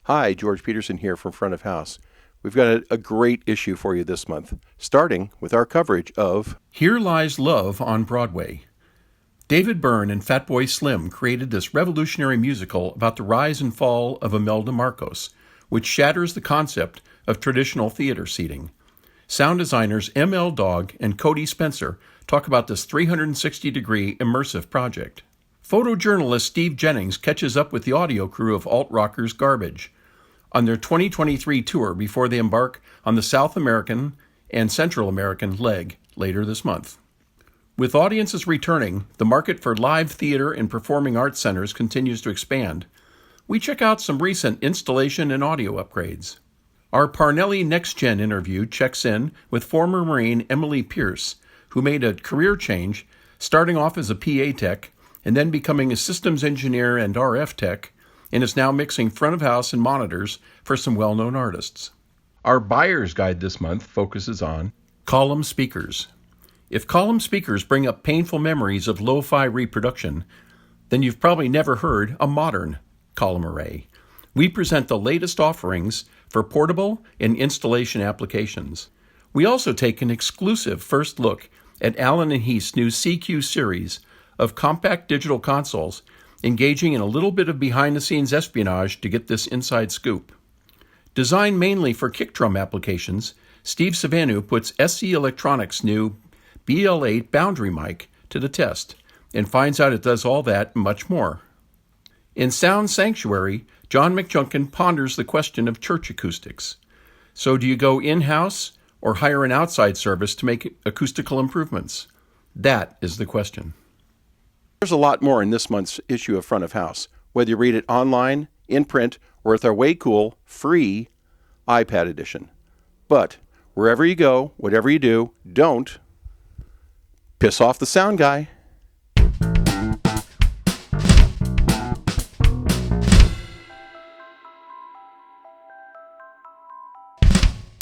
Hi, George Peterson here from Front of House. We've got a great issue for you this month, starting with our coverage of Here Lies Love on Broadway. David Byrne and Fatboy Slim created this revolutionary musical about the rise and fall of Imelda Marcos, which shatters the concept of traditional theater seating. Sound designers M.L. Dog and Cody Spencer talk about this 360-degree immersive project. Photojournalist Steve Jennings catches up with the audio crew of Alt Rockers Garbage on their 2023 tour before they embark on the South American and Central American leg later this month. With audiences returning, the market for live theater and performing arts centers continues to expand. We check out some recent installation and audio upgrades. Our Parnelli Next Gen interview checks in with former Marine Emily Pierce, who made a career change, starting off as a PA tech and then becoming a systems engineer and RF tech, and is now mixing front of house and monitors for some well-known artists. Our buyer's guide this month focuses on column speakers. If column speakers bring up painful memories of lo-fi reproduction, then you've probably never heard a modern column array. We present the latest offerings for portable and installation applications. We also take an exclusive first look at Allen & Heath's new CQ series of compact digital consoles, engaging in a little bit of behind-the-scenes espionage to get this inside scoop. Designed mainly for kick drum applications, Steve Savanu puts SC Electronics' new BL8 Boundary mic to the test and finds out it does all that and much more. In Sound Sanctuary, John McJunkin ponders the question of church acoustics. So do you go in-house or hire an outside service to make acoustical improvements? That is the question. There's a lot more in this month's issue of Front of House, whether you read it online, in print, or with our way cool, free iPad edition. But wherever you go, whatever you do, don't piss off the sound guy.